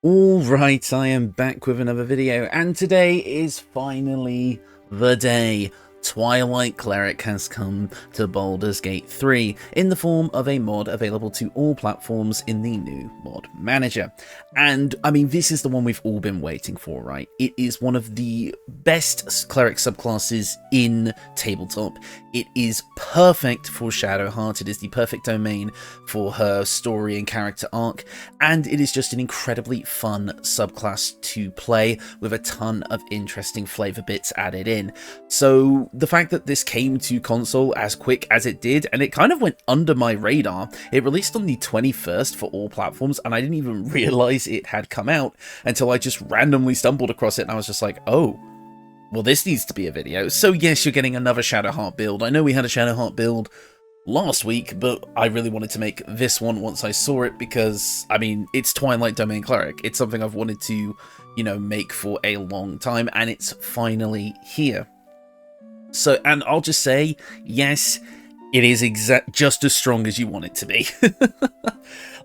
Alright, I am back with another video, and today is finally the day. Twilight Cleric has come to Baldur's Gate 3 in the form of a mod available to all platforms in the new mod manager. And I mean, this is the one we've all been waiting for, right? It is one of the best cleric subclasses in tabletop. It is perfect for Shadowheart. It is the perfect domain for her story and character arc, and it is just an incredibly fun subclass to play with a ton of interesting flavor bits added in. So the fact that this came to console as quick as it did, and it kind of went under my radar. It released on the 21st for all platforms, and I didn't even realize it had come out until I just randomly stumbled across it, and I was just like, oh, well, this needs to be a video. So yes, you're getting another Shadowheart build. I know we had a Shadowheart build last week, but I really wanted to make this one once I saw it because, I mean, it's Twilight Domain Cleric. It's something I've wanted to, make for a long time, and it's finally here. So, and I'll just say, yes, it is just as strong as you want it to be.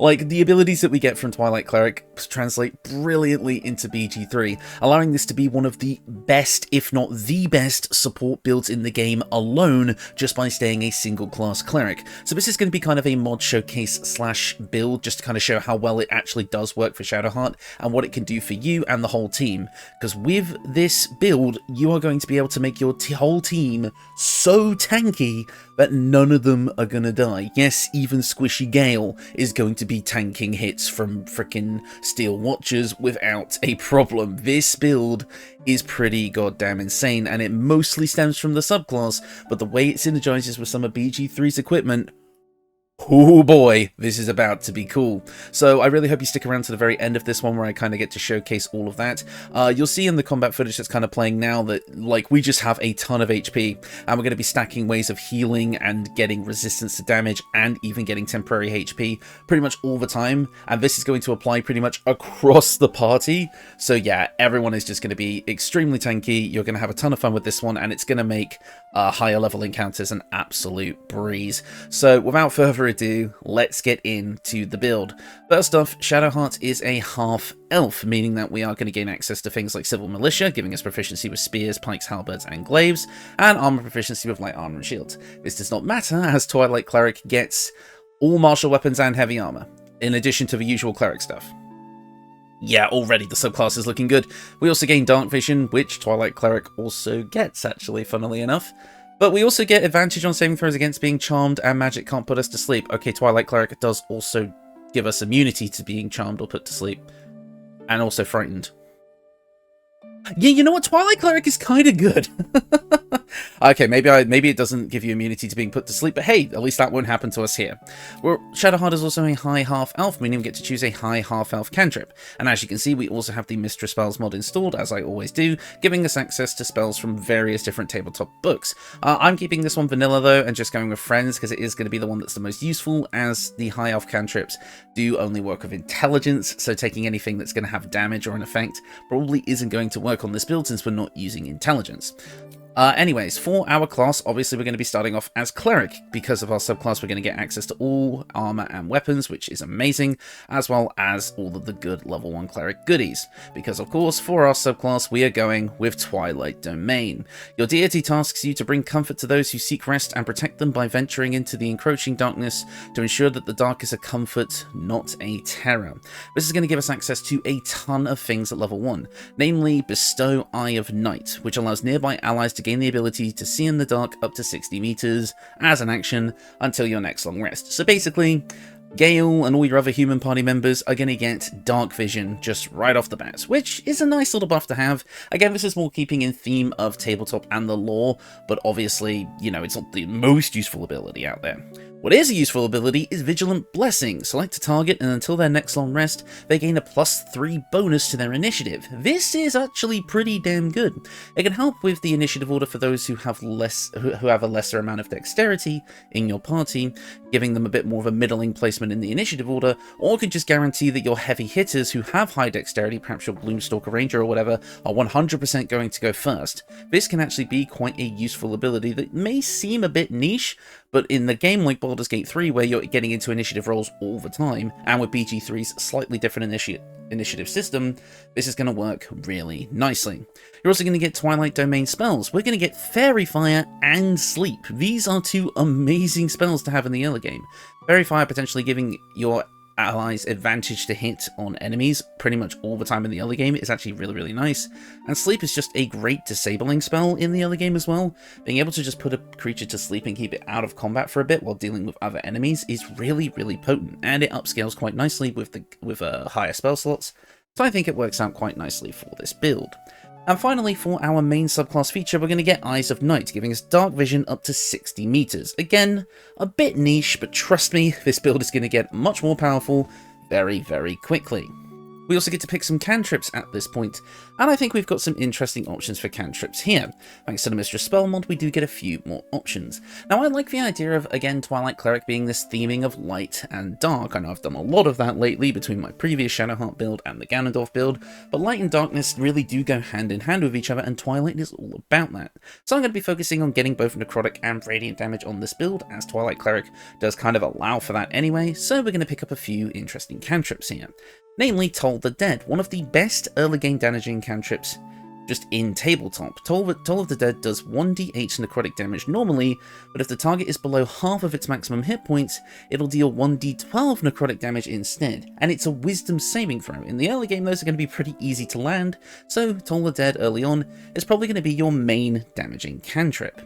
Like, the abilities that we get from Twilight Cleric translate brilliantly into BG3, allowing this to be one of the best, if not the best, support builds in the game alone, just by staying a single class cleric. So this is going to be kind of a mod showcase slash build, just to kind of show how well it actually does work for Shadowheart, and what it can do for you and the whole team. Because with this build, you are going to be able to make your whole team so tanky that none of them are going to die. Yes, even Squishy Gale is going to be tanking hits from frickin' Steel Watchers without a problem. This build is pretty goddamn insane, and it mostly stems from the subclass, but the way it synergizes with some of BG3's equipment, oh boy, this is about to be cool. So I really hope you stick around to the very end of this one where I kind of get to showcase all of that. You'll see in the combat footage that's kind of playing now that, like, we just have a ton of HP, and we're going to be stacking ways of healing and getting resistance to damage and even getting temporary HP pretty much all the time, and this is going to apply pretty much across the party. So yeah, everyone is just going to be extremely tanky. You're going to have a ton of fun with this one, and it's going to make higher level encounters an absolute breeze. So without further ado, let's get into the build. First off, Shadowheart is a half elf, meaning that we are going to gain access to things like civil militia, giving us proficiency with spears, pikes, halberds, and glaives, and armor proficiency with light armor and shields. This does not matter, as Twilight Cleric gets all martial weapons and heavy armor, in addition to the usual cleric stuff. Yeah, already the subclass is looking good. We also gain Dark Vision, which Twilight Cleric also gets, actually, funnily enough. But we also get advantage on saving throws against being charmed, and magic can't put us to sleep. Okay, Twilight Cleric does also give us immunity to being charmed or put to sleep. And also frightened. Yeah, you know what? Twilight Cleric is kind of good. Okay, maybe it doesn't give you immunity to being put to sleep, but hey, at least that won't happen to us here. Well, Shadowheart is also a high half-elf, meaning we get to choose a high half-elf cantrip. And as you can see, we also have the Mistress Spells mod installed, as I always do, giving us access to spells from various different tabletop books. I'm keeping this one vanilla, though, and just going with Friends, because it is going to be the one that's the most useful, as the high elf cantrips do only work with intelligence, so taking anything that's going to have damage or an effect probably isn't going to work on this build, since we're not using intelligence. Anyways, for our class, obviously we're going to be starting off as Cleric. Because of our subclass, we're going to get access to all armor and weapons, which is amazing, as well as all of the good level 1 Cleric goodies. Because, of course, for our subclass, we are going with Twilight Domain. Your deity tasks you to bring comfort to those who seek rest and protect them by venturing into the encroaching darkness to ensure that the dark is a comfort, not a terror. This is going to give us access to a ton of things at level 1, namely Bestow Eye of Night, which allows nearby allies to gain the ability to see in the dark up to 60 meters as an action until your next long rest. So basically, Gale and all your other human party members are going to get Dark Vision just right off the bat, which is a nice little buff to have. Again, this is more keeping in theme of tabletop and the lore, but obviously, it's not the most useful ability out there. What is a useful ability is Vigilant Blessing. Select a target, and until their next long rest, they gain a +3 bonus to their initiative. This is actually pretty damn good. It can help with the initiative order for those who have a lesser amount of dexterity in your party, giving them a bit more of a middling placement in the initiative order, or it can just guarantee that your heavy hitters who have high dexterity, perhaps your Gloomstalker Ranger or whatever, are 100% going to go first. This can actually be quite a useful ability that may seem a bit niche, But in the game like Baldur's Gate 3, where you're getting into initiative rolls all the time, and with BG3's slightly different initiative system, this is going to work really nicely. You're also going to get Twilight Domain spells. We're going to get Fairy Fire and Sleep. These are two amazing spells to have in the early game. Fairy Fire potentially giving your allies advantage to hit on enemies pretty much all the time in the early game is actually really, really nice. And Sleep is just a great disabling spell in the early game as well. Being able to just put a creature to sleep and keep it out of combat for a bit while dealing with other enemies is really, really potent, and it upscales quite nicely with higher spell slots, so I think it works out quite nicely for this build. And finally, for our main subclass feature, we're going to get Eyes of Night, giving us dark vision up to 60 meters. Again, a bit niche, but trust me, this build is going to get much more powerful very, very quickly. We also get to pick some cantrips at this point, and I think we've got some interesting options for cantrips here. Thanks to the Mistress Spell mod, we do get a few more options. Now, I like the idea of, again, Twilight Cleric being this theming of light and dark. I know I've done a lot of that lately between my previous Shadowheart build and the Ganondorf build, but light and darkness really do go hand in hand with each other, and Twilight is all about that. So I'm going to be focusing on getting both necrotic and radiant damage on this build, as Twilight Cleric does kind of allow for that anyway, so we're going to pick up a few interesting cantrips here. Namely, Toll the Dead, one of the best early game damaging cantrips just in tabletop. Toll of the Dead does 1d8 necrotic damage normally, but if the target is below half of its maximum hit points, it'll deal 1d12 necrotic damage instead, and it's a wisdom saving throw. In the early game, those are going to be pretty easy to land, so Toll the Dead early on is probably going to be your main damaging cantrip.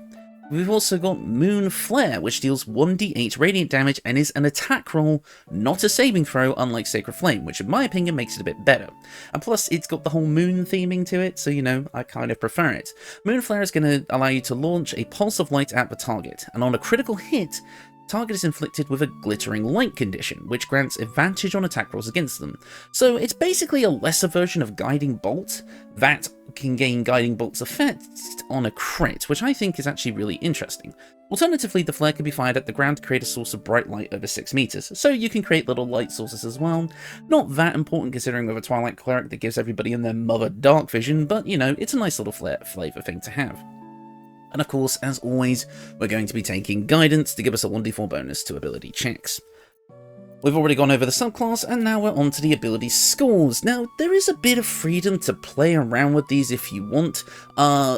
We've also got Moon Flare, which deals 1d8 radiant damage and is an attack roll, not a saving throw, unlike Sacred Flame, which in my opinion makes it a bit better. And plus, it's got the whole moon theming to it, so you know, I kind of prefer it. Moon Flare is going to allow you to launch a pulse of light at the target, and on a critical hit, target is inflicted with a glittering light condition, which grants advantage on attack rolls against them. So it's basically a lesser version of Guiding Bolt that can gain Guiding Bolt's effect on a crit, which I think is actually really interesting. Alternatively, the flare can be fired at the ground to create a source of bright light over 6 meters, so you can create little light sources as well. Not that important considering with a Twilight Cleric that gives everybody and their mother dark vision, but you know, it's a nice little flavor thing to have. And of course, as always, we're going to be taking Guidance to give us a 1d4 bonus to ability checks. We've already gone over the subclass, and now we're on to the ability scores. Now, there is a bit of freedom to play around with these if you want,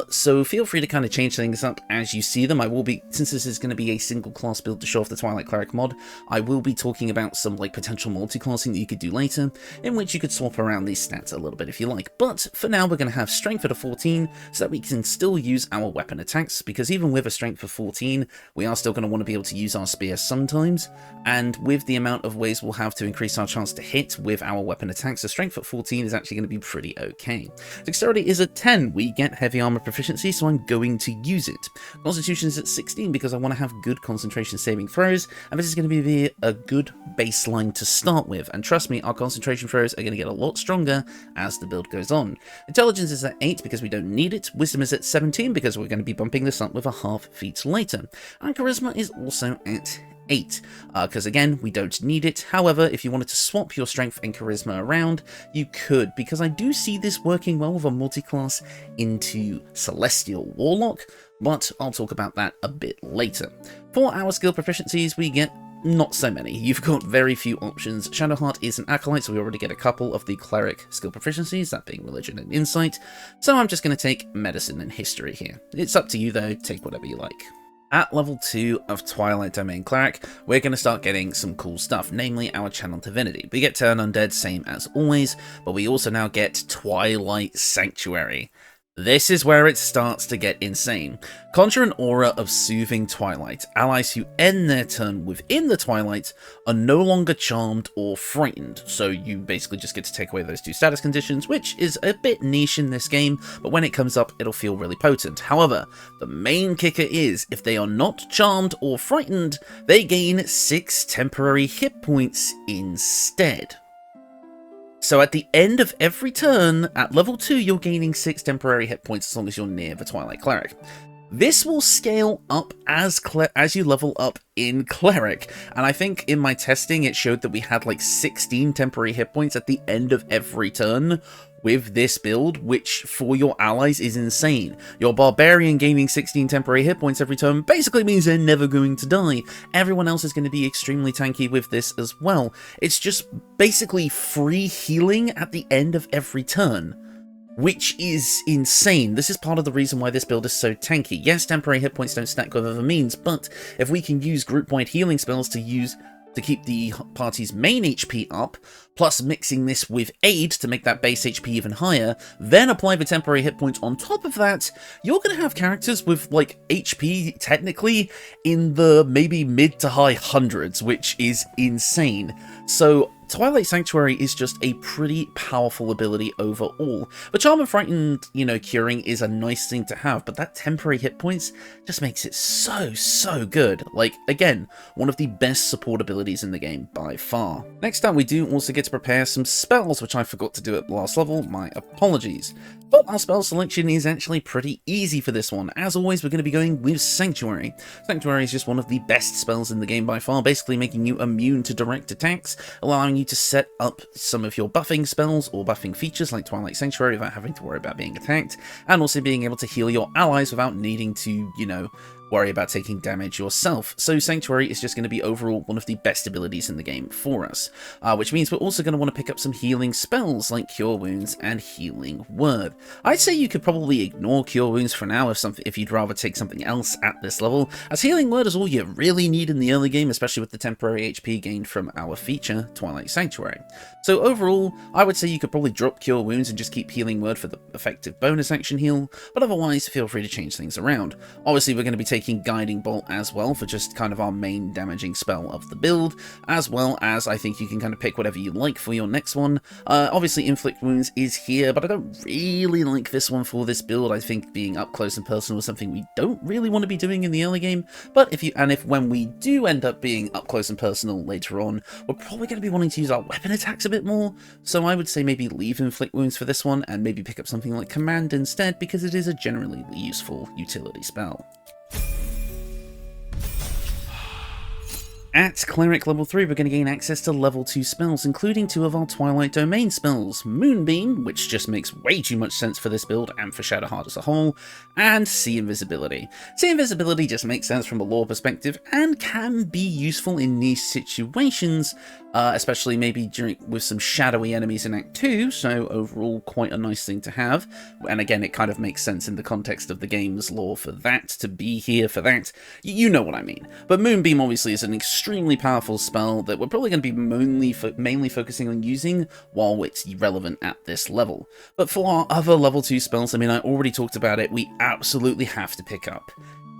so feel free to kind of change things up as you see them. I will be, since this is going to be a single class build to show off the Twilight Cleric mod, I will be talking about some like potential multi-classing that you could do later, in which you could swap around these stats a little bit if you like. But for now, we're going to have Strength at a 14, so that we can still use our weapon attacks, because even with a Strength of 14, we are still going to want to be able to use our spear sometimes, and with the amount of ways we'll have to increase our chance to hit with our weapon attacks, so Strength at 14 is actually going to be pretty okay. Dexterity is at 10, we get heavy armor proficiency, so I'm going to use it. Constitution is at 16 because I want to have good concentration saving throws, and this is going to be a good baseline to start with, and trust me, our concentration throws are going to get a lot stronger as the build goes on. Intelligence is at 8 because we don't need it, Wisdom is at 17 because we're going to be bumping this up with a half feat later, and Charisma is also at 8, because again, we don't need it. However, if you wanted to swap your strength and charisma around, you could, because I do see this working well with a multi-class into Celestial Warlock, but I'll talk about that a bit later. For our skill proficiencies, we get not so many. You've got very few options. Shadowheart is an acolyte, so we already get a couple of the cleric skill proficiencies, that being religion and insight, so I'm just going to take medicine and history here. It's up to you though, take whatever you like. At level 2 of Twilight Domain Cleric, we're going to start getting some cool stuff, namely our Channel Divinity. We get Turn Undead, same as always, but we also now get Twilight Sanctuary. This is where it starts to get insane. Conjure an aura of soothing twilight. Allies who end their turn within the twilight are no longer charmed or frightened, so you basically just get to take away those 2 status conditions, which is a bit niche in this game, but when it comes up, it'll feel really potent. However, the main kicker is, if they are not charmed or frightened, they gain 6 temporary hit points instead. So at the end of every turn, at level 2, you're gaining 6 temporary hit points as long as you're near the Twilight Cleric. This will scale up as you level up in Cleric, and I think in my testing it showed that we had like 16 temporary hit points at the end of every turn with this build, which for your allies is insane. Your barbarian gaining 16 temporary hit points every turn basically means they're never going to die. Everyone else is going to be extremely tanky with this as well. It's just basically free healing at the end of every turn, which is insane. This is part of the reason why this build is so tanky. Yes, temporary hit points don't stack with other means, but if we can use group-wide healing spells to keep the party's main HP up, plus mixing this with aid to make that base HP even higher, then apply the temporary hit points on top of that, you're going to have characters with, like, HP, technically, in the maybe mid to high hundreds, which is insane. So Twilight Sanctuary is just a pretty powerful ability overall. The Charm and Frightened, curing is a nice thing to have, but that temporary hit points just makes it so good. Like, again, one of the best support abilities in the game by far. Next up, we do also get to prepare some spells, which I forgot to do at the last level, my apologies. But our spell selection is actually pretty easy for this one. As always, we're going to be going with Sanctuary. Sanctuary is just one of the best spells in the game by far, basically making you immune to direct attacks, allowing you to set up some of your buffing spells or buffing features like Twilight Sanctuary without having to worry about being attacked, and also being able to heal your allies without needing to, worry about taking damage yourself. So Sanctuary is just going to be overall one of the best abilities in the game for us, which means we're also going to want to pick up some healing spells like Cure Wounds and Healing Word. I'd say you could probably ignore Cure Wounds for now if you'd rather take something else at this level, as Healing Word is all you really need in the early game, especially with the temporary HP gained from our feature, Twilight Sanctuary. So overall, I would say you could probably drop Cure Wounds and just keep Healing Word for the effective bonus action heal, but otherwise feel free to change things around. Obviously we're going to be taking Guiding Bolt as well for just kind of our main damaging spell of the build, as well as I think you can kind of pick whatever you like for your next one. Obviously Inflict Wounds is here, but I don't really like this one for this build. I think being up close and personal is something we don't really want to be doing in the early game, but if when we do end up being up close and personal later on, we're probably going to be wanting to use our weapon attacks a bit more, so I would say maybe leave Inflict Wounds for this one and maybe pick up something like Command instead, because it is a generally useful utility spell. At Cleric level 3, we're going to gain access to level 2 spells, including 2 of our Twilight Domain spells, Moonbeam, which just makes way too much sense for this build and for Shadowheart as a whole, and See Invisibility. See Invisibility just makes sense from a lore perspective and can be useful in niche situations, especially maybe with some shadowy enemies in Act 2, so overall quite a nice thing to have. And again, it kind of makes sense in the context of the game's lore for that to be here for that. You know what I mean. But Moonbeam obviously is an extremely powerful spell that we're probably going to be mainly focusing on using while it's relevant at this level. But for our other level 2 spells, I mean, I already talked about it, we absolutely have to pick up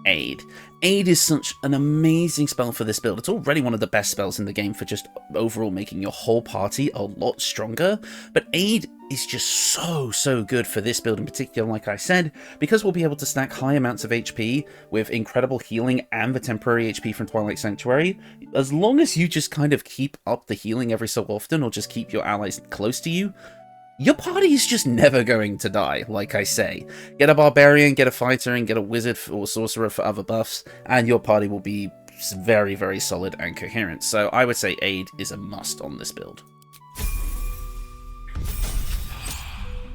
Aid. Aid is such an amazing spell for this build. It's already one of the best spells in the game for just overall making your whole party a lot stronger, but Aid is just so good for this build in particular, like I said, because we'll be able to stack high amounts of HP with incredible healing and the temporary HP from Twilight Sanctuary. As long as you just kind of keep up the healing every so often, or just keep your allies close to you, your party is just never going to die, like I say. Get a barbarian, get a fighter, and get a wizard or sorcerer for other buffs, and your party will be very solid and coherent. So I would say Aid is a must on this build.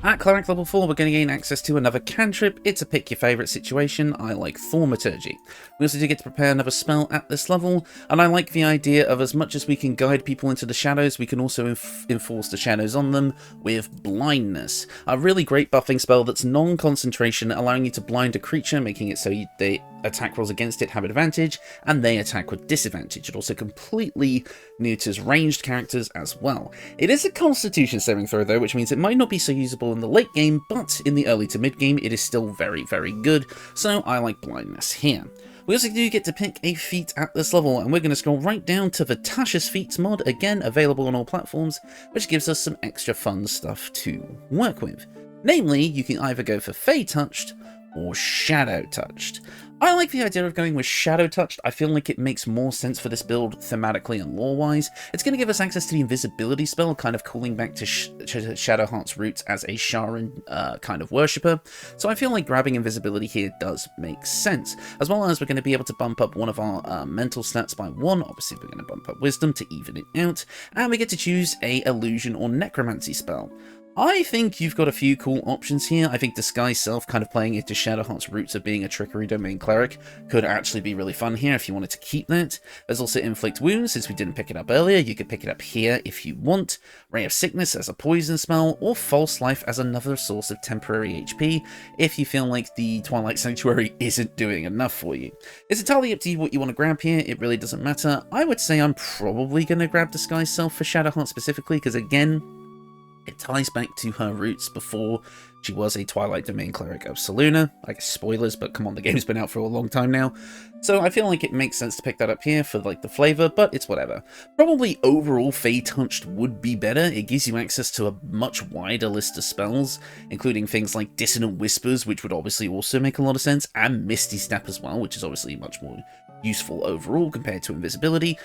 At Cleric level 4, we're going to gain access to another cantrip. It's a pick your favourite situation. I like Thaumaturgy. We also do get to prepare another spell at this level, and I like the idea of as much as we can guide people into the shadows, we can also enforce the shadows on them with Blindness. A really great buffing spell that's non-concentration, allowing you to blind a creature, making it so they attack rolls against it have advantage, and they attack with disadvantage. It also completely neuters ranged characters as well. It is a Constitution saving throw though, which means it might not be so usable in the late game, but in the early to mid game it is still very good, so I like Blindness here. We also do get to pick a feat at this level, and we're going to scroll right down to the Tasha's Feats mod, again available on all platforms, which gives us some extra fun stuff to work with. Namely, you can either go for Fey Touched or Shadow Touched. I like the idea of going with Shadow Touched. I feel like it makes more sense for this build thematically and lore-wise. It's going to give us access to the invisibility spell, kind of calling back to Shadowheart's roots as a Sharon kind of worshipper. So I feel like grabbing invisibility here does make sense. As well as we're going to be able to bump up one of our mental stats by 1. Obviously, we're going to bump up wisdom to even it out. And we get to choose a illusion or necromancy spell. I think you've got a few cool options here. I think Disguise Self, kind of playing into Shadowheart's roots of being a Trickery Domain Cleric, could actually be really fun here if you wanted to keep that. There's also Inflict Wounds, since we didn't pick it up earlier. You could pick it up here if you want. Ray of Sickness as a poison spell, or False Life as another source of temporary HP, if you feel like the Twilight Sanctuary isn't doing enough for you. It's entirely up to you what you want to grab here. It really doesn't matter. I would say I'm probably going to grab Disguise Self for Shadowheart specifically, because again, it ties back to her roots before she was a Twilight Domain Cleric of Selûne. I guess spoilers, but come on, the game's been out for a long time now. So I feel like it makes sense to pick that up here for like the flavor, but it's whatever. Probably overall Fey Touched would be better. It gives you access to a much wider list of spells, including things like Dissonant Whispers, which would obviously also make a lot of sense, and Misty Step as well, which is obviously much more useful overall compared to invisibility.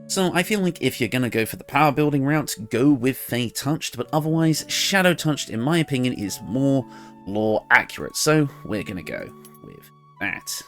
So I feel like if you're going to go for the power building route, go with Fey Touched, but otherwise Shadow Touched, in my opinion, is more lore accurate. So we're going to go with that.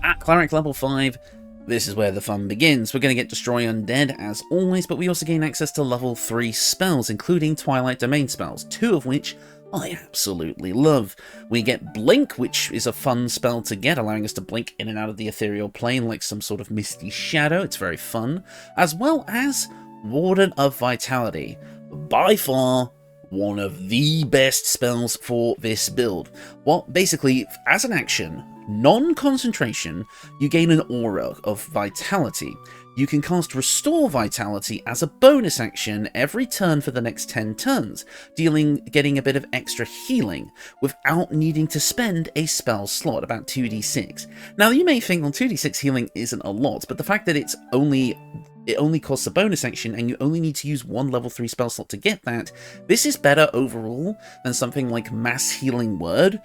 At Cleric level 5, this is where the fun begins. We're going to get Destroy Undead as always, but we also gain access to level 3 spells, including Twilight Domain spells, 2 of which I absolutely love. We get Blink, which is a fun spell to get, allowing us to blink in and out of the ethereal plane like some sort of misty shadow. It's very fun. As well as Warden of Vitality. By far, one of the best spells for this build. Well, basically, as an action, non-concentration, you gain an aura of vitality. You can cast Restore Vitality as a bonus action every turn for the next 10 turns, getting a bit of extra healing, without needing to spend a spell slot, about 2d6. Now, you may think, well, 2d6 healing isn't a lot, but the fact that it only costs a bonus action, and you only need to use 1 level 3 spell slot to get that, this is better overall than something like Mass Healing Word,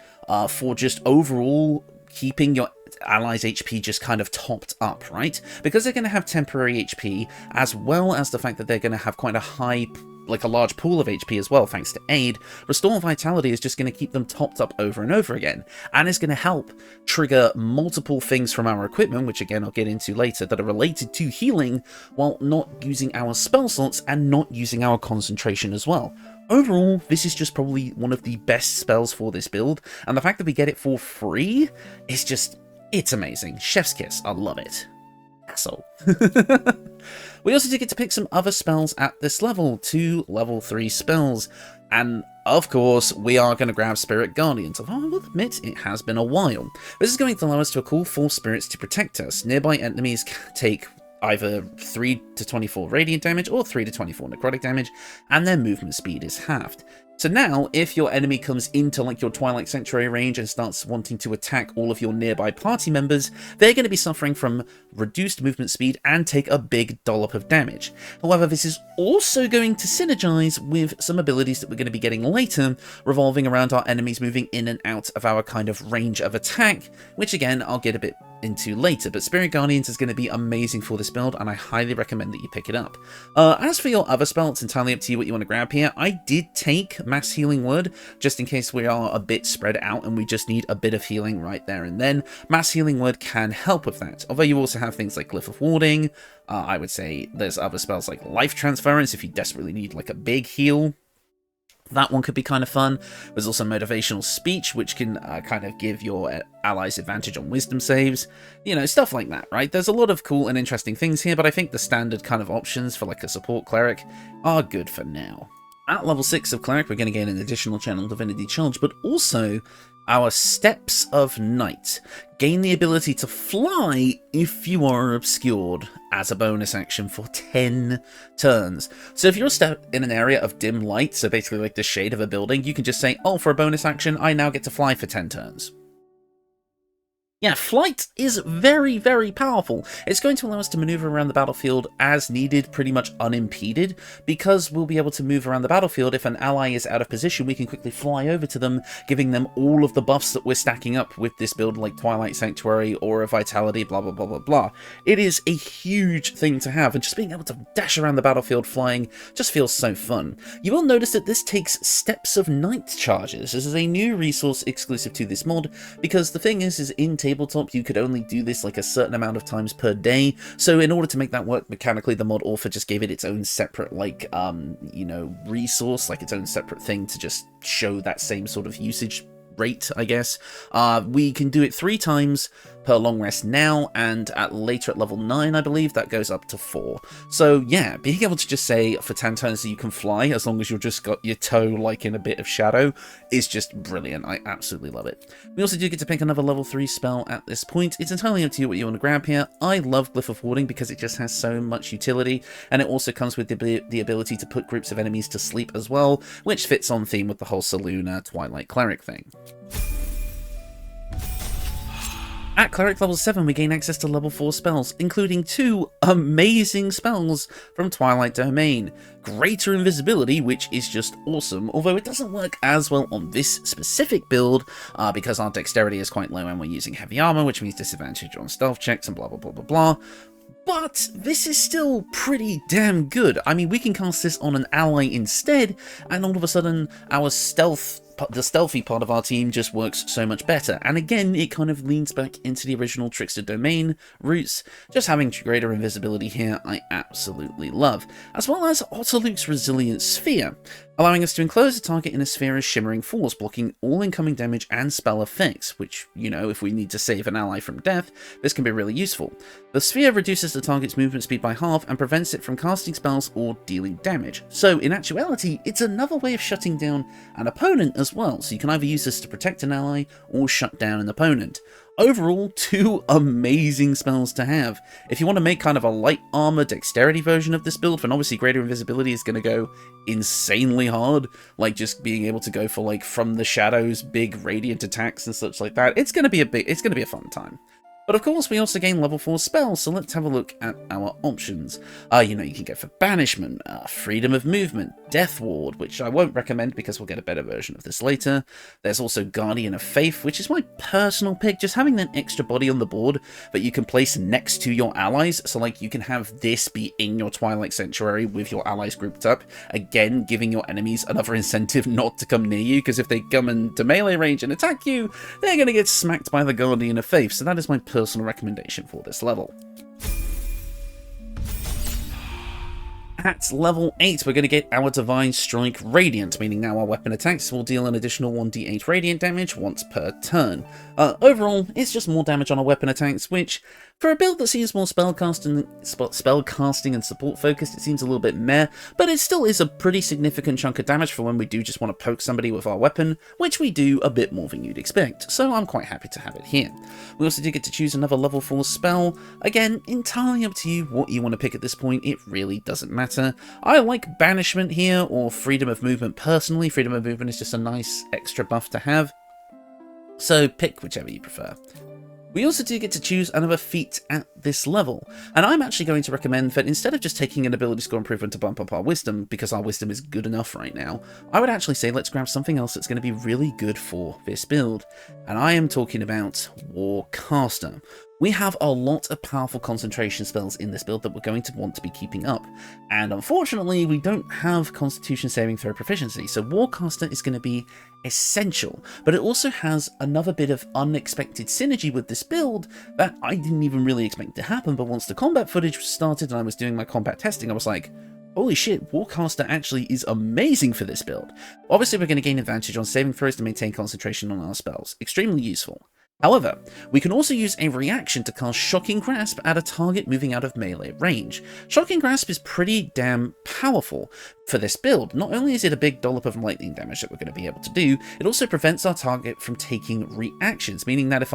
for just overall keeping your allies' HP just kind of topped up, right? Because they're going to have temporary HP, as well as the fact that they're going to have quite a high, like a large pool of HP as well, thanks to Aid. Restore Vitality is just going to keep them topped up over and over again, and is going to help trigger multiple things from our equipment, which again I'll get into later, that are related to healing, while not using our spell slots and not using our concentration as well. Overall, this is just probably one of the best spells for this build, and the fact that we get it for free is just, it's amazing. Chef's kiss, I love it. Asshole. We also do get to pick some other spells at this level, 2 level 3 spells, and of course, we are going to grab Spirit Guardians, although I will admit it has been a while. This is going to allow us to call 4 spirits to protect us. Nearby enemies take either 3 to 24 radiant damage or 3 to 24 necrotic damage, and their movement speed is halved. So now, if your enemy comes into like your Twilight Sanctuary range and starts wanting to attack all of your nearby party members, they're going to be suffering from reduced movement speed and take a big dollop of damage. However, this is also going to synergize with some abilities that we're going to be getting later, revolving around our enemies moving in and out of our kind of range of attack, which again, I'll get a bit into later, but Spirit Guardians is going to be amazing for this build, and I highly recommend that you pick it up. As for your other spell, it's entirely up to you what you want to grab here. I did take Mass Healing Word, just in case we are a bit spread out and we just need a bit of healing right there and then. Mass Healing Word can help with that, although you also have things like Glyph of Warding. I would say there's other spells like Life Transference if you desperately need like a big heal. That one could be kind of fun. There's also Motivational Speech, which can kind of give your allies advantage on wisdom saves. You know, stuff like that, right? There's a lot of cool and interesting things here, but I think the standard kind of options for like a support cleric are good for now. At level 6 of Cleric, we're going to gain an additional Channel Divinity charge, but also our Steps of Night. Gain the ability to fly if you are obscured as a bonus action for 10 turns. So if you're in an area of dim light, so basically like the shade of a building, you can just say, oh, for a bonus action, I now get to fly for 10 turns. Yeah, flight is very, very powerful. It's going to allow us to maneuver around the battlefield as needed, pretty much unimpeded, because we'll be able to move around the battlefield. If an ally is out of position, we can quickly fly over to them, giving them all of the buffs that we're stacking up with this build, like Twilight Sanctuary, Aura Vitality, blah, blah, blah, blah, blah. It is a huge thing to have, and just being able to dash around the battlefield flying just feels so fun. You will notice that this takes Steps of Night charges. This is a new resource exclusive to this mod, because the thing is in tabletop you could only do this like a certain amount of times per day, so in order to make that work mechanically, the mod author just gave it its own separate, like, you know, resource, like its own separate thing to just show that same sort of usage rate, I guess. We can do it 3 times per long rest now, and later at level 9, I believe, that goes up to 4. So yeah, being able to just say for 10 turns that you can fly, as long as you've just got your toe like in a bit of shadow, is just brilliant. I absolutely love it. We also do get to pick another level 3 spell at this point. It's entirely up to you what you want to grab here. I love Glyph of Warding because it just has so much utility, and it also comes with the ability to put groups of enemies to sleep as well, which fits on theme with the whole Saloona Twilight Cleric thing. At Cleric level 7, we gain access to level 4 spells, including 2 amazing spells from Twilight Domain. Greater Invisibility, which is just awesome, although it doesn't work as well on this specific build, because our dexterity is quite low and we're using heavy armor, which means disadvantage on stealth checks and blah blah blah blah blah. But this is still pretty damn good. I mean, we can cast this on an ally instead, and all of a sudden our the stealthy part of our team just works so much better. And again, it kind of leans back into the original Trickster Domain roots. Just having greater invisibility here, I absolutely love. As well as Otterluke's Resilient Sphere, allowing us to enclose a target in a sphere of shimmering force, blocking all incoming damage and spell effects, which, you know, if we need to save an ally from death, this can be really useful. The sphere reduces the target's movement speed by half and prevents it from casting spells or dealing damage. So in actuality, it's another way of shutting down an opponent as well, so you can either use this to protect an ally or shut down an opponent. Overall, 2 amazing spells to have. If you want to make kind of a light armor dexterity version of this build, then obviously greater invisibility is going to go insanely hard, like just being able to go for like from the shadows big radiant attacks and such like that. It's going to be a fun time. But of course, we also gain level 4 spells, so let's have a look at our options. You know, you can go for Banishment, Freedom of Movement, Death Ward, which I won't recommend because we'll get a better version of this later. There's also Guardian of Faith, which is my personal pick, just having that extra body on the board that you can place next to your allies, so like you can have this be in your Twilight Sanctuary with your allies grouped up, again giving your enemies another incentive not to come near you, because if they come into melee range and attack you, they're going to get smacked by the Guardian of Faith, so that is my personal recommendation for this level. At level 8, we're going to get our Divine Strike Radiant, meaning now our weapon attacks will deal an additional 1d8 radiant damage once per turn. Overall, it's just more damage on our weapon attacks, which, for a build that seems more spellcasting and support focused, it seems a little bit meh, but it still is a pretty significant chunk of damage for when we do just want to poke somebody with our weapon, which we do a bit more than you'd expect, so I'm quite happy to have it here. We also do get to choose another level 4 spell. Again, entirely up to you what you want to pick at this point, it really doesn't matter. I like Banishment here, or Freedom of Movement personally. Freedom of Movement is just a nice extra buff to have, so pick whichever you prefer. We also do get to choose another feat at this level, and I'm actually going to recommend that instead of just taking an ability score improvement to bump up our wisdom, because our wisdom is good enough right now, I would actually say let's grab something else that's going to be really good for this build, and I am talking about Warcaster. We have a lot of powerful concentration spells in this build that we're going to want to be keeping up, and unfortunately we don't have Constitution saving throw proficiency, so Warcaster is going to be essential, but it also has another bit of unexpected synergy with this build that I didn't even really expect to happen, but once the combat footage started and I was doing my combat testing, I was like, holy shit, Warcaster actually is amazing for this build. Obviously we're going to gain advantage on saving throws to maintain concentration on our spells, extremely useful. However, we can also use a reaction to cast Shocking Grasp at a target moving out of melee range. Shocking Grasp is pretty damn powerful for this build. Not only is it a big dollop of lightning damage that we're going to be able to do, it also prevents our target from taking reactions, meaning that if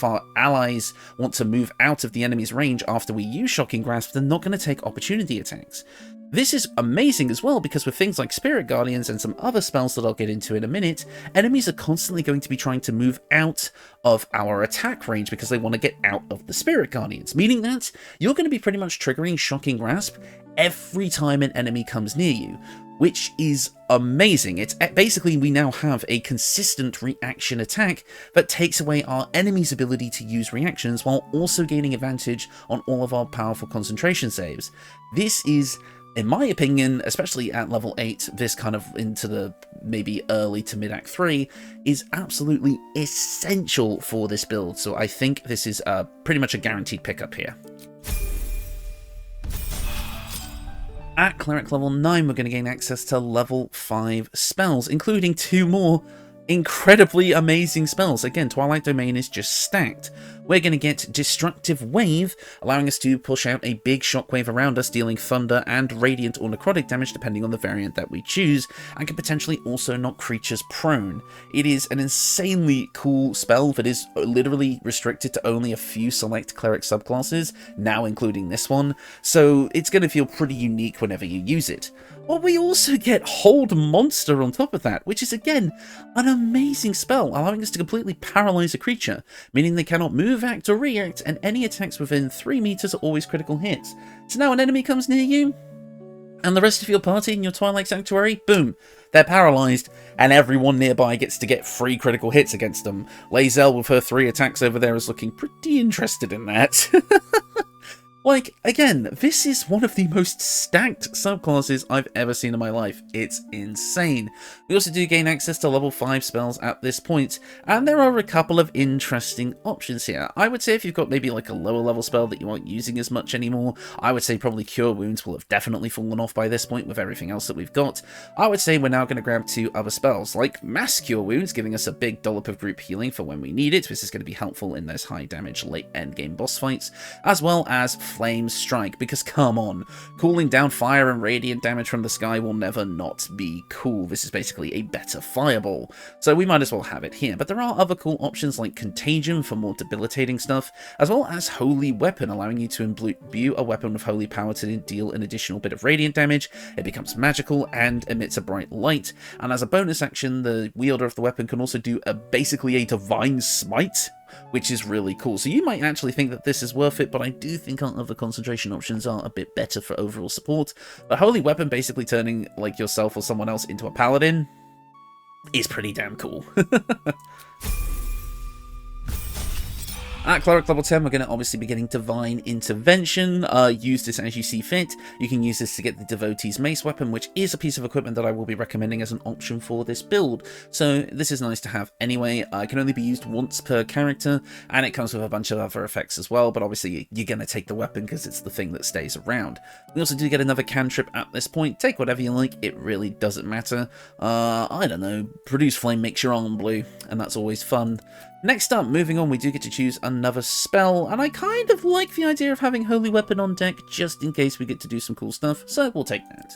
our allies want to move out of the enemy's range after we use Shocking Grasp, they're not going to take opportunity attacks. This is amazing as well because with things like Spirit Guardians and some other spells that I'll get into in a minute, enemies are constantly going to be trying to move out of our attack range because they want to get out of the Spirit Guardians, meaning that you're going to be pretty much triggering Shocking Grasp every time an enemy comes near you, which is amazing. It's basically, we now have a consistent reaction attack that takes away our enemy's ability to use reactions while also gaining advantage on all of our powerful concentration saves. This is, in my opinion, especially at level 8, this kind of into the maybe early to mid-act 3, is absolutely essential for this build. So I think this is pretty much a guaranteed pickup here. At Cleric level 9, we're going to gain access to level 5 spells, including 2 more incredibly amazing spells. Again, Twilight Domain is just stacked. We're going to get Destructive Wave, allowing us to push out a big shockwave around us, dealing thunder and radiant or necrotic damage depending on the variant that we choose, and can potentially also knock creatures prone. It is an insanely cool spell that is literally restricted to only a few select cleric subclasses, now including this one, so it's going to feel pretty unique whenever you use it. But we also get Hold Monster on top of that, which is again an amazing spell, allowing us to completely paralyze a creature, meaning they cannot move, act, or react, and any attacks within 3 meters are always critical hits. So now an enemy comes near you, and the rest of your party in your Twilight Sanctuary, boom, they're paralyzed, and everyone nearby gets to get 3 critical hits against them. Laezel with her 3 attacks over there is looking pretty interested in that. Like, again, this is one of the most stacked subclasses I've ever seen in my life. It's insane. We also do gain access to level 5 spells at this point, and there are a couple of interesting options here. I would say if you've got maybe like a lower level spell that you aren't using as much anymore, I would say probably Cure Wounds will have definitely fallen off by this point with everything else that we've got. I would say we're now going to grab 2 other spells, like Mass Cure Wounds, giving us a big dollop of group healing for when we need it. This is going to be helpful in those high damage late endgame boss fights, as well as Flame Strike, because come on, cooling down fire and radiant damage from the sky will never not be cool. This is basically a better fireball, so we might as well have it here. But there are other cool options like Contagion for more debilitating stuff, as well as Holy Weapon, allowing you to imbue a weapon with holy power to deal an additional bit of radiant damage. It becomes magical and emits a bright light, and as a bonus action, the wielder of the weapon can also do basically a Divine Smite, which is really cool. So you might actually think that this is worth it, but I do think our other concentration options are a bit better for overall support. But Holy Weapon basically turning like yourself or someone else into a paladin is pretty damn cool. At Cleric level 10, we're going to obviously be getting Divine Intervention. Use this as you see fit. You can use this to get the Devotee's Mace weapon, which is a piece of equipment that I will be recommending as an option for this build. So this is nice to have anyway. It can only be used once per character, and it comes with a bunch of other effects as well, but obviously you're going to take the weapon because it's the thing that stays around. We also do get another cantrip at this point. Take whatever you like, it really doesn't matter. I don't know, Produce Flame makes your arm blue, and that's always fun. Next up, moving on, we do get to choose another spell, and I kind of like the idea of having Holy Weapon on deck just in case we get to do some cool stuff, so we'll take that.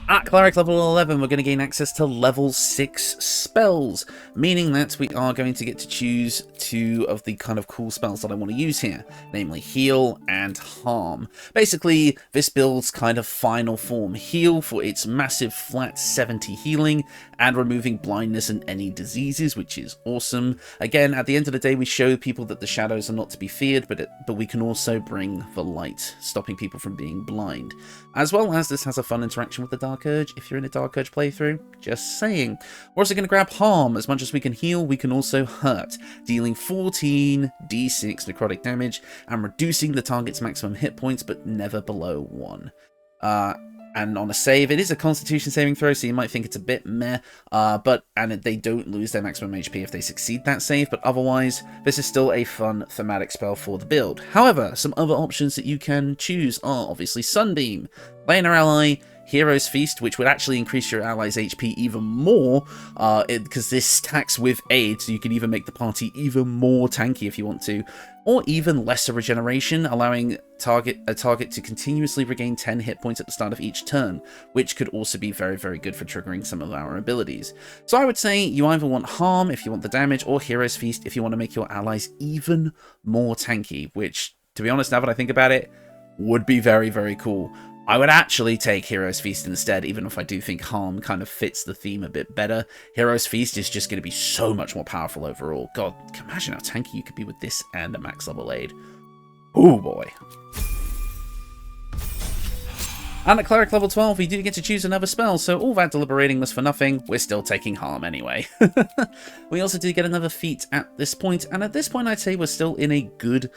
At Cleric level 11, we're going to gain access to level 6 spells, meaning that we are going to get to choose 2 of the kind of cool spells that I want to use here, namely Heal and Harm. Basically, this build's kind of final form. Heal for its massive flat 70 healing, and removing blindness and any diseases, which is awesome. Again, at the end of the day, we show people that the shadows are not to be feared, but we can also bring the light, stopping people from being blind. As well as this has a fun interaction with the Dark Urge if you're in a Dark Urge playthrough, just saying. We're also going to grab Harm. As much as we can heal, we can also hurt, dealing 14 d6 necrotic damage and reducing the target's maximum hit points, but never below 1. And on a save, it is a Constitution saving throw, so you might think it's a bit meh, and they don't lose their maximum HP if they succeed that save, but otherwise, this is still a fun thematic spell for the build. However, some other options that you can choose are obviously Sunbeam, Planar Ally, Hero's Feast, which would actually increase your allies' HP even more, because this stacks with aid, so you can even make the party even more tanky if you want to, or even Lesser Regeneration, allowing a target to continuously regain 10 hit points at the start of each turn, which could also be very, very good for triggering some of our abilities. So I would say you either want Harm if you want the damage, or Hero's Feast if you want to make your allies even more tanky, which, to be honest, now that I think about it, would be very, very cool. I would actually take Hero's Feast instead, even if I do think Harm kind of fits the theme a bit better. Hero's Feast is just going to be so much more powerful overall. God, imagine how tanky you could be with this and a max level aid. Oh boy. And at Cleric level 12, we do get to choose another spell, so all that deliberating was for nothing. We're still taking Harm anyway. We also do get another feat at this point, and at this point I'd say we're still in a good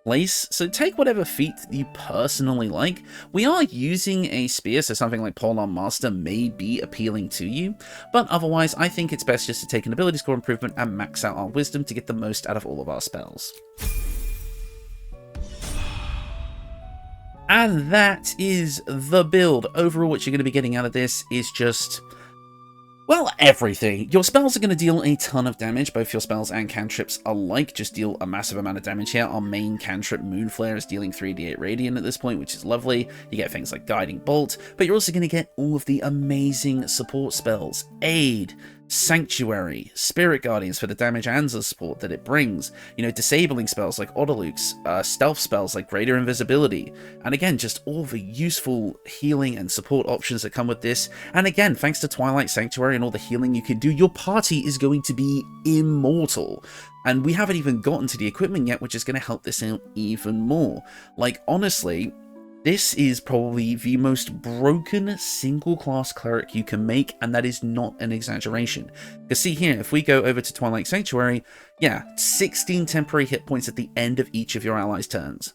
place, so take whatever feat you personally like. We are using a spear, so something like Polearm Master may be appealing to you, but otherwise I think it's best just to take an ability score improvement and max out our wisdom to get the most out of all of our spells. And that is the build. Overall, what you're going to be getting out of this is just, well, everything. Your spells are going to deal a ton of damage, both your spells and cantrips alike just deal a massive amount of damage here. Our main cantrip, Moonflare, is dealing 3d8 radiant at this point, which is lovely. You get things like Guiding Bolt, but you're also going to get all of the amazing support spells. Aid, Sanctuary, Spirit Guardians for the damage and the support that it brings, you know, disabling spells like Autolukes, stealth spells like Greater Invisibility, and again, just all the useful healing and support options that come with this. And again, thanks to Twilight Sanctuary and all the healing you can do, your party is going to be immortal. And we haven't even gotten to the equipment yet, which is going to help this out even more. Like, honestly, this is probably the most broken single-class cleric you can make, and that is not an exaggeration. Because see here, if we go over to Twilight Sanctuary, yeah, 16 temporary hit points at the end of each of your allies' turns.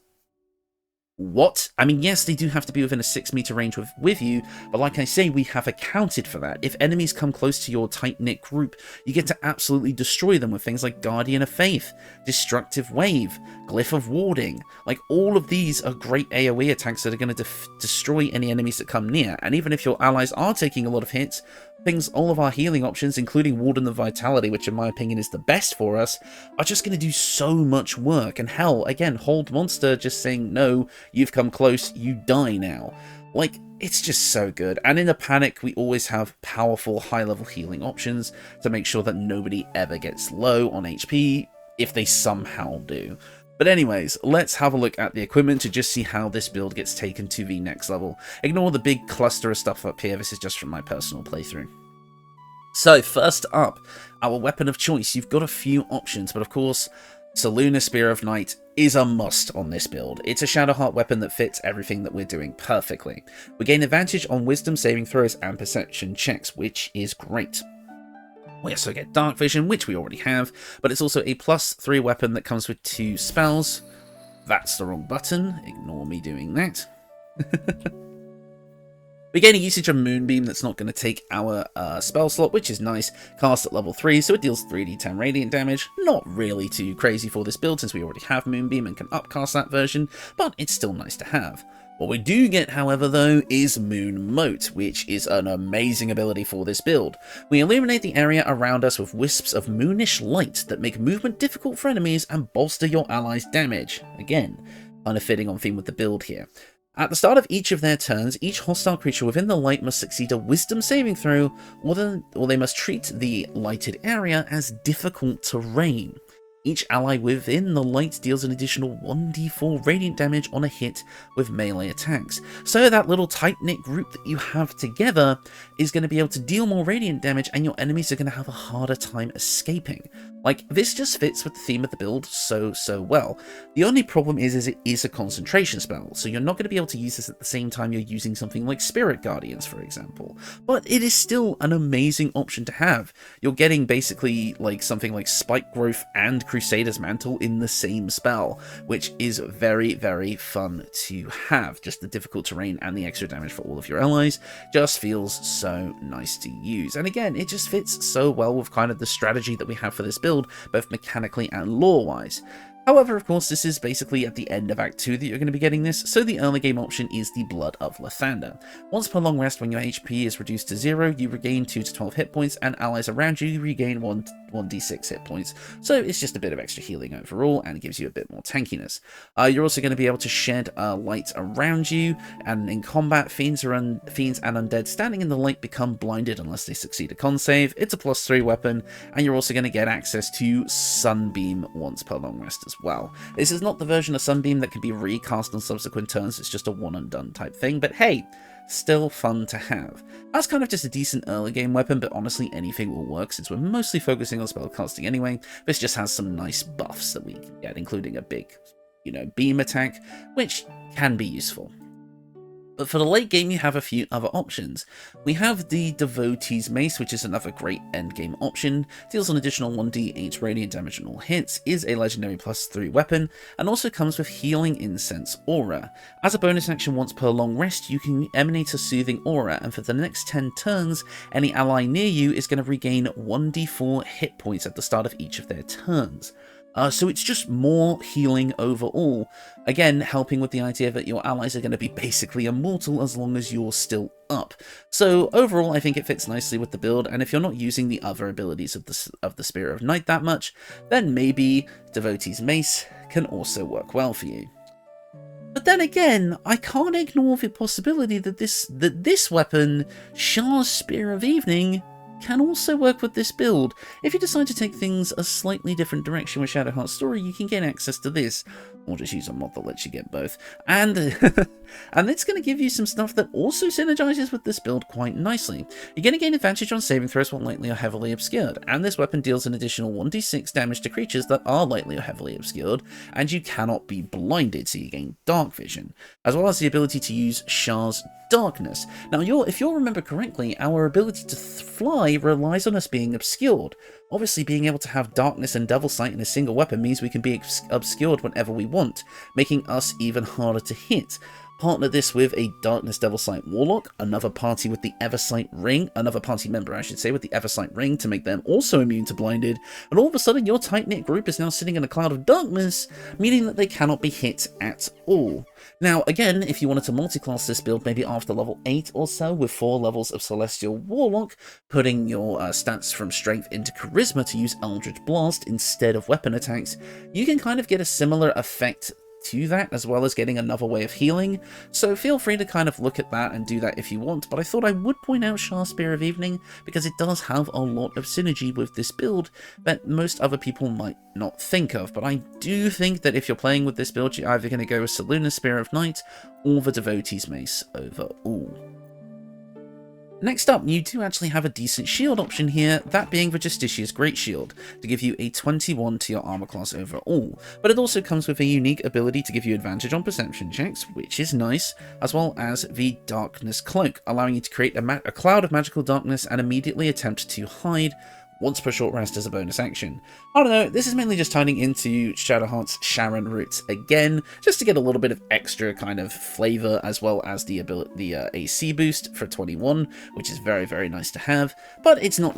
What? I mean, yes, they do have to be within a 6-meter range with you, but like I say, we have accounted for that. If enemies come close to your tight-knit group, you get to absolutely destroy them with things like Guardian of Faith, Destructive Wave, Glyph of Warding. Like, all of these are great AoE attacks that are going to destroy any enemies that come near, and even if your allies are taking a lot of hits, all of our healing options, including Warden of Vitality, which in my opinion is the best for us, are just going to do so much work. And hell, again, Hold Monster just saying, no, you've come close, you die now. Like, it's just so good. And in a panic, we always have powerful high-level healing options to make sure that nobody ever gets low on HP, if they somehow do. But anyways, let's have a look at the equipment to just see how this build gets taken to the next level. Ignore the big cluster of stuff up here, this is just from my personal playthrough. So first up, our weapon of choice. You've got a few options, but of course, Selûne Spear of Night is a must on this build. It's a Shadowheart weapon that fits everything that we're doing perfectly. We gain advantage on wisdom saving throws and perception checks, which is great. We also get Dark Vision, which we already have, but it's also a +3 weapon that comes with 2 spells. That's the wrong button. Ignore me doing that. We gain a usage of Moonbeam that's not going to take our spell slot, which is nice. Cast at level 3, so it deals 3d10 radiant damage. Not really too crazy for this build, since we already have Moonbeam and can upcast that version, but it's still nice to have. What we do get, however, though, is Moon Mote, which is an amazing ability for this build. We illuminate the area around us with wisps of moonish light that make movement difficult for enemies and bolster your allies' damage. Again, kind of fitting on theme with the build here. At the start of each of their turns, each hostile creature within the light must succeed a wisdom saving throw, or they must treat the lighted area as difficult terrain. Each ally within the light deals an additional 1d4 radiant damage on a hit with melee attacks. So that little tight-knit group that you have together is going to be able to deal more radiant damage, and your enemies are going to have a harder time escaping. Like, this just fits with the theme of the build so well. The only problem is it is a concentration spell, so you're not going to be able to use this at the same time you're using something like Spirit Guardians, for example. But it is still an amazing option to have. You're getting basically like something like Spike Growth and Crusader's Mantle in the same spell, which is very, very fun to have. Just the difficult terrain and the extra damage for all of your allies just feels so nice to use. And again, it just fits so well with kind of the strategy that we have for this build, both mechanically and lore-wise. However, of course, this is basically at the end of Act 2 that you're going to be getting this, so the early game option is the Blood of Lathander. Once per long rest, when your HP is reduced to 0, you regain 2 to 12 hit points, and allies around you regain 1d6 hit points, so it's just a bit of extra healing overall, and it gives you a bit more tankiness. You're also going to be able to shed light around you, and in combat, fiends and undead standing in the light become blinded unless they succeed a con save. It's a +3 weapon, and you're also going to get access to Sunbeam once per long rest as well. This is not the version of Sunbeam that can be recast on subsequent turns, it's just a one and done type thing, but hey, still fun to have. That's kind of just a decent early game weapon, but honestly anything will work since we're mostly focusing on spellcasting anyway. This just has some nice buffs that we can get, including a big, beam attack, which can be useful. But for the late game, you have a few other options. We have the Devotee's Mace, which is another great endgame option, deals an additional 1d8 radiant damage on all hits, is a legendary +3 weapon, and also comes with Healing Incense Aura. As a bonus action once per long rest, you can emanate a soothing aura, and for the next 10 turns, any ally near you is going to regain 1d4 hit points at the start of each of their turns. So it's just more healing overall, again helping with the idea that your allies are going to be basically immortal as long as you're still up. So overall I think it fits nicely with the build, and if you're not using the other abilities of the Spear of Night that much, then maybe Devotee's Mace can also work well for you. But then again, I can't ignore the possibility that this weapon, Shah's Spear of Evening, can also work with this build. If you decide to take things a slightly different direction with Shadowheart's story, you can get access to this, or just use a mod that lets you get both. And and it's going to give you some stuff that also synergizes with this build quite nicely. You're going to gain advantage on saving throws while lightly or heavily obscured, and this weapon deals an additional 1d6 damage to creatures that are lightly or heavily obscured, and you cannot be blinded, so you gain dark vision, as well as the ability to use Shah's Darkness. Now, if you'll remember correctly, our ability to fly relies on us being obscured. Obviously, being able to have Darkness and Devil Sight in a single weapon means we can be obscured whenever we want, making us even harder to hit. Partner this with a Darkness Devil Sight Warlock, another party with the Eversight Ring, another party member I should say with the Eversight Ring to make them also immune to blinded, and all of a sudden your tight-knit group is now sitting in a cloud of darkness, meaning that they cannot be hit at all. Now again, if you wanted to multiclass this build maybe after level 8 or so with 4 levels of Celestial Warlock, putting your stats from Strength into Charisma to use Eldritch Blast instead of weapon attacks, you can kind of get a similar effect to that, as well as getting another way of healing, so feel free to kind of look at that and do that if you want, but I thought I would point out Shah's Spear of Evening because it does have a lot of synergy with this build that most other people might not think of, but I do think that if you're playing with this build, you're either going to go with Seluna's Spear of Night or the Devotee's Mace overall. Next up, you do actually have a decent shield option here, that being the Justicia's Great Shield, to give you a 21 to your armor class overall, but it also comes with a unique ability to give you advantage on perception checks, which is nice, as well as the Darkness Cloak, allowing you to create a cloud of magical darkness and immediately attempt to hide once per short rest as a bonus action. I don't know, this is mainly just tying into Shadowheart's Sharon roots again, just to get a little bit of extra kind of flavor, as well as the AC boost for 21, which is very, very nice to have, but it's not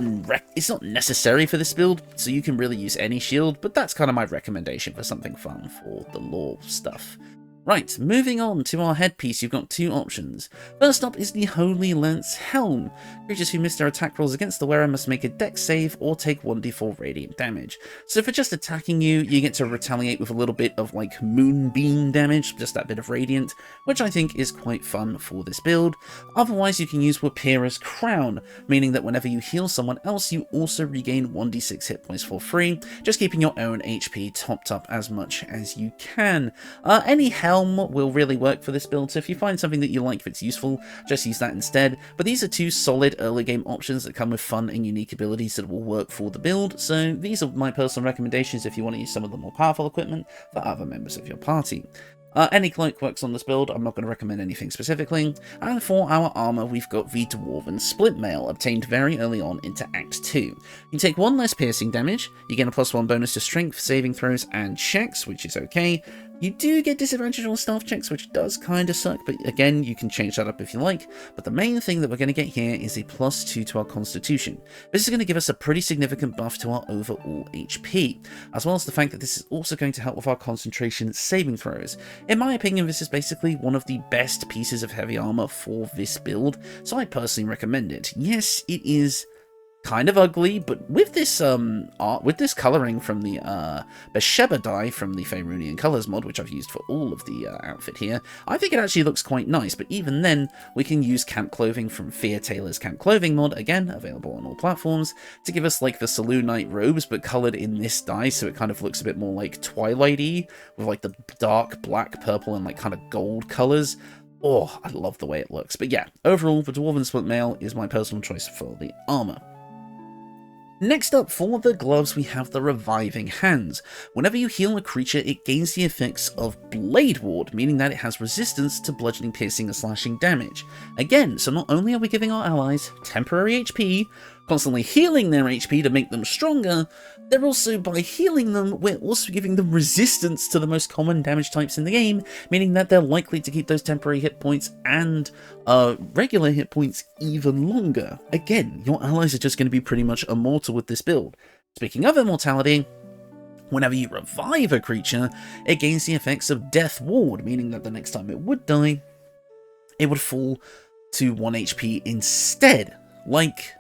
necessary for this build, so you can really use any shield, but that's kind of my recommendation for something fun for the lore stuff. Right, moving on to our headpiece, you've got two options. First up is the Holy Lance Helm. Creatures who miss their attack rolls against the wearer must make a dex save or take 1d4 radiant damage. So for just attacking you, you get to retaliate with a little bit of like moonbeam damage, just that bit of radiant, which I think is quite fun for this build. Otherwise, you can use Wapira's Crown, meaning that whenever you heal someone else, you also regain 1d6 hit points for free, just keeping your own HP topped up as much as you can. Any Helm will really work for this build, so if you find something that you like that's useful, just use that instead. But these are two solid early game options that come with fun and unique abilities that will work for the build, so these are my personal recommendations if you want to use some of the more powerful equipment for other members of your party. Any cloak works on this build, I'm not going to recommend anything specifically. And for our armor, we've got the Dwarven Split Mail, obtained very early on into Act 2. You take 1 less piercing damage, you get a +1 bonus to strength, saving throws, and checks, which is okay. You do get disadvantage on stealth checks, which does kind of suck, but again, you can change that up if you like. But the main thing that we're going to get here is a +2 to our constitution. This is going to give us a pretty significant buff to our overall HP, as well as the fact that this is also going to help with our concentration saving throws. In my opinion, this is basically one of the best pieces of heavy armor for this build, so I personally recommend it. Yes, it is kind of ugly, but with this art, with this coloring from the Besheba dye from the Faerunian Colors mod, which I've used for all of the outfit here, I think it actually looks quite nice. But even then, we can use camp clothing from Fear Taylor's camp clothing mod, again available on all platforms, to give us like the Saloon Knight robes, but colored in this dye, so it kind of looks a bit more like Twilight-y, with like the dark black, purple, and like kind of gold colors. Oh, I love the way it looks. But yeah, overall, the Dwarven Split Mail is my personal choice for the armor. Next up, for the gloves, we have the Reviving Hands. Whenever you heal a creature, it gains the effects of Blade Ward, meaning that it has resistance to bludgeoning, piercing, and slashing damage. Again, so not only are we giving our allies temporary HP, constantly healing their HP to make them stronger, they're also, by healing them, we're also giving them resistance to the most common damage types in the game, meaning that they're likely to keep those temporary hit points and regular hit points even longer. Again, your allies are just going to be pretty much immortal with this build. Speaking of immortality, whenever you revive a creature, it gains the effects of Death Ward, meaning that the next time it would die, it would fall to 1 HP instead. Like,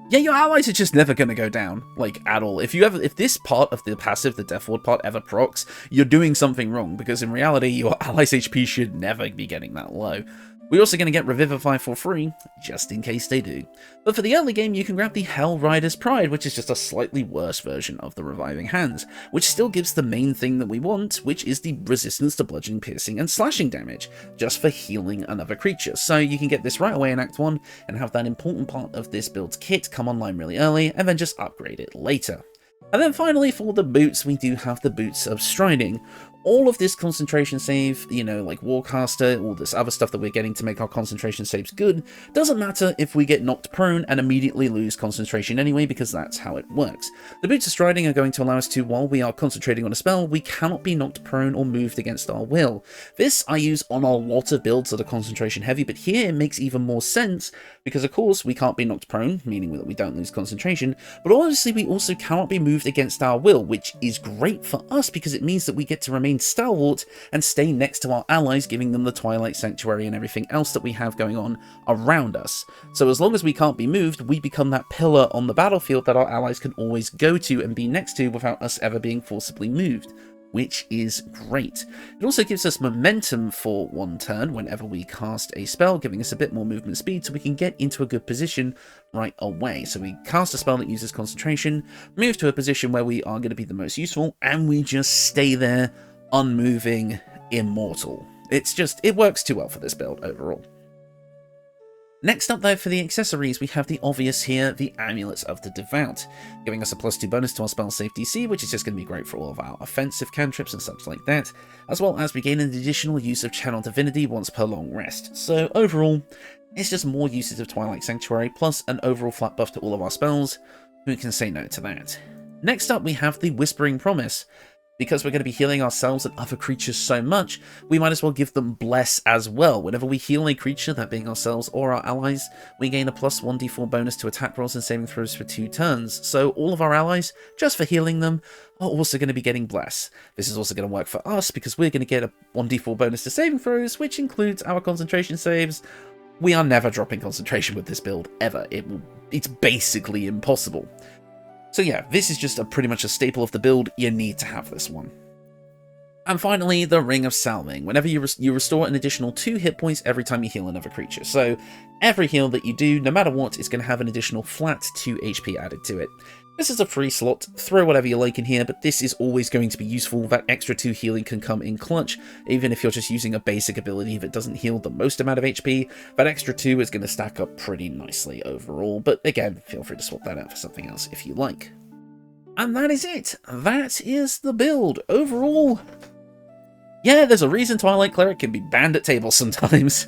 yeah, your allies are just never going to go down, like, at all. If this part of the passive, the Death Ward part, ever procs, you're doing something wrong, because in reality, your allies' HP should never be getting that low. We're also going to get Revivify for free, just in case they do. But for the early game, you can grab the Hell Rider's Pride, which is just a slightly worse version of the Reviving Hands, which still gives the main thing that we want, which is the resistance to bludgeoning, piercing, and slashing damage, just for healing another creature. So you can get this right away in Act 1, and have that important part of this build's kit come online really early, and then just upgrade it later. And then finally, for the boots, we do have the Boots of Striding. All of this concentration save, you know, like Warcaster, all this other stuff that we're getting to make our concentration saves good, doesn't matter if we get knocked prone and immediately lose concentration anyway, because that's how it works. The Boots of Striding are going to allow us to, while we are concentrating on a spell, we cannot be knocked prone or moved against our will. This I use on a lot of builds that are concentration heavy, but here it makes even more sense, because of course we can't be knocked prone, meaning that we don't lose concentration, but obviously we also cannot be moved against our will, which is great for us because it means that we get to remain stalwart and stay next to our allies, giving them the Twilight Sanctuary and everything else that we have going on around us. So as long as we can't be moved, we become that pillar on the battlefield that our allies can always go to and be next to without us ever being forcibly moved, which is great. It also gives us momentum for one turn whenever we cast a spell, giving us a bit more movement speed so we can get into a good position right away. So we cast a spell that uses concentration, move to a position where we are going to be the most useful, and we just stay there, unmoving, immortal. It works too well for this build overall. Next up though, for the accessories, we have the obvious here, the Amulets of the Devout, giving us a +2 bonus to our spell save DC, which is just going to be great for all of our offensive cantrips and such like that, as well as we gain an additional use of Channel Divinity once per long rest. So overall, it's just more uses of Twilight Sanctuary, plus an overall flat buff to all of our spells. Who can say no to that? Next up, we have the Whispering Promise. Because we're going to be healing ourselves and other creatures so much, we might as well give them Bless as well. Whenever we heal a creature, that being ourselves or our allies, we gain a +1d4 bonus to attack rolls and saving throws for 2 turns. So all of our allies, just for healing them, are also going to be getting Bless. This is also going to work for us because we're going to get a 1d4 bonus to saving throws, which includes our concentration saves. We are never dropping concentration with this build, ever. It's basically impossible. So yeah, this is just pretty much a staple of the build. You need to have this one. And finally, the Ring of Salving. Whenever you restore an additional 2 hit points every time you heal another creature. So every heal that you do, no matter what, is going to have an additional flat 2 HP added to it. This is a free slot, throw whatever you like in here, but this is always going to be useful. That extra 2 healing can come in clutch, even if you're just using a basic ability that doesn't heal the most amount of HP. That extra 2 is going to stack up pretty nicely overall, but again, feel free to swap that out for something else if you like. And that is it. That is the build. Overall, yeah, there's a reason Twilight Cleric can be banned at tables sometimes.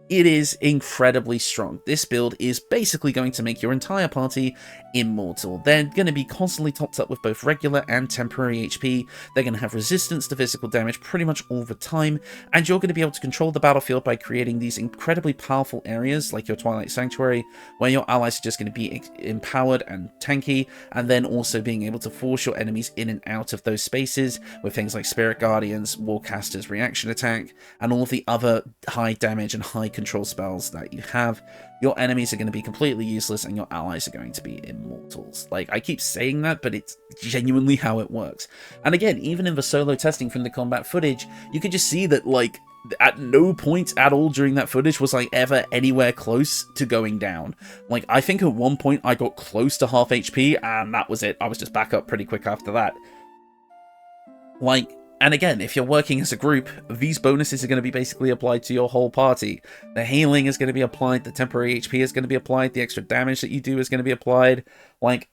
It is incredibly strong. This build is basically going to make your entire party immortal. They're going to be constantly topped up with both regular and temporary HP. They're going to have resistance to physical damage pretty much all the time, and you're going to be able to control the battlefield by creating these incredibly powerful areas like your Twilight Sanctuary, where your allies are just going to be empowered and tanky, and then also being able to force your enemies in and out of those spaces with things like Spirit Guardians, Warcaster's reaction attack, and all of the other high damage and high control spells that you have, your enemies are going to be completely useless and your allies are going to be immortals. Like, I keep saying that, but it's genuinely how it works. And again, even in the solo testing from the combat footage, you could just see that, like, at no point at all during that footage was I ever anywhere close to going down. Like, I think at one point I got close to half HP, and that was it. I was just back up pretty quick after that. Like, and again, if you're working as a group, these bonuses are going to be basically applied to your whole party. The healing is going to be applied, the temporary HP is going to be applied, the extra damage that you do is going to be applied. Like,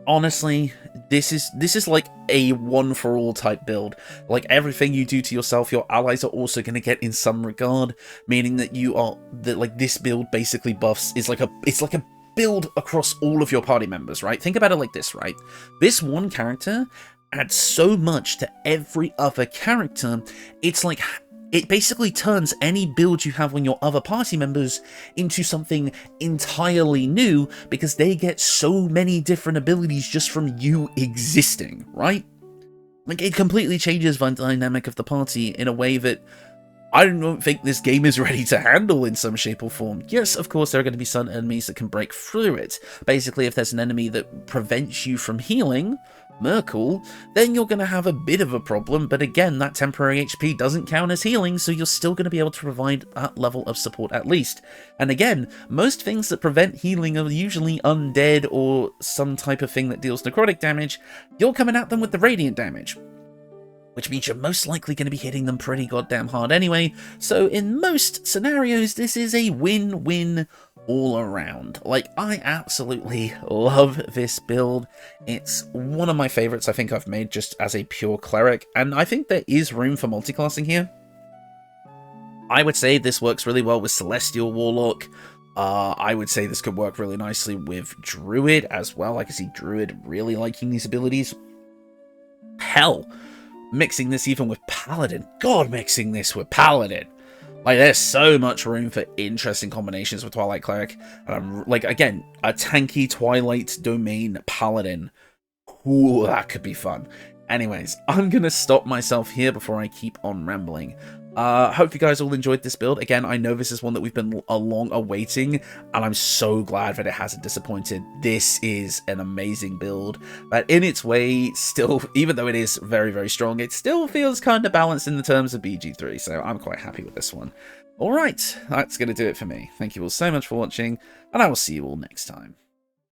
honestly, this is like a one-for-all type build. Like, everything you do to yourself, your allies are also going to get in some regard, meaning that this build basically buffs it's like a build across all of your party members, right? Think about it like this, right? This one character adds so much to every other character. It's like, it basically turns any build you have on your other party members into something entirely new, because they get so many different abilities just from you existing, right? Like, it completely changes the dynamic of the party in a way that I don't think this game is ready to handle in some shape or form. Yes, of course, there are going to be some enemies that can break through it. Basically, if there's an enemy that prevents you from healing, Merkel, then you're going to have a bit of a problem, but again, that temporary HP doesn't count as healing, so you're still going to be able to provide that level of support at least. And again, most things that prevent healing are usually undead or some type of thing that deals necrotic damage. You're coming at them with the radiant damage, which means you're most likely going to be hitting them pretty goddamn hard anyway, so in most scenarios, this is a win-win all around. Like, I absolutely love this build. It's one of my favorites I think I've made just as a pure cleric, and I think there is room for multiclassing here. I would say this works really well with Celestial Warlock. I would say this could work really nicely with Druid as well. I can see Druid really liking these abilities. Hell, mixing this even with Paladin. God, mixing this with Paladin. Like, there's so much room for interesting combinations with Twilight Cleric. Like, again, a tanky Twilight Domain Paladin. Ooh, that could be fun. Anyways, I'm going to stop myself here before I keep on rambling. Hope you guys all enjoyed this build. Again, I know this is one that we've been long awaiting, and I'm so glad that it hasn't disappointed. This is an amazing build that in its way still, even though it is very, very strong, it still feels kind of balanced in the terms of BG3, so I'm quite happy with this one. Alright, that's going to do it for me. Thank you all so much for watching, and I will see you all next time.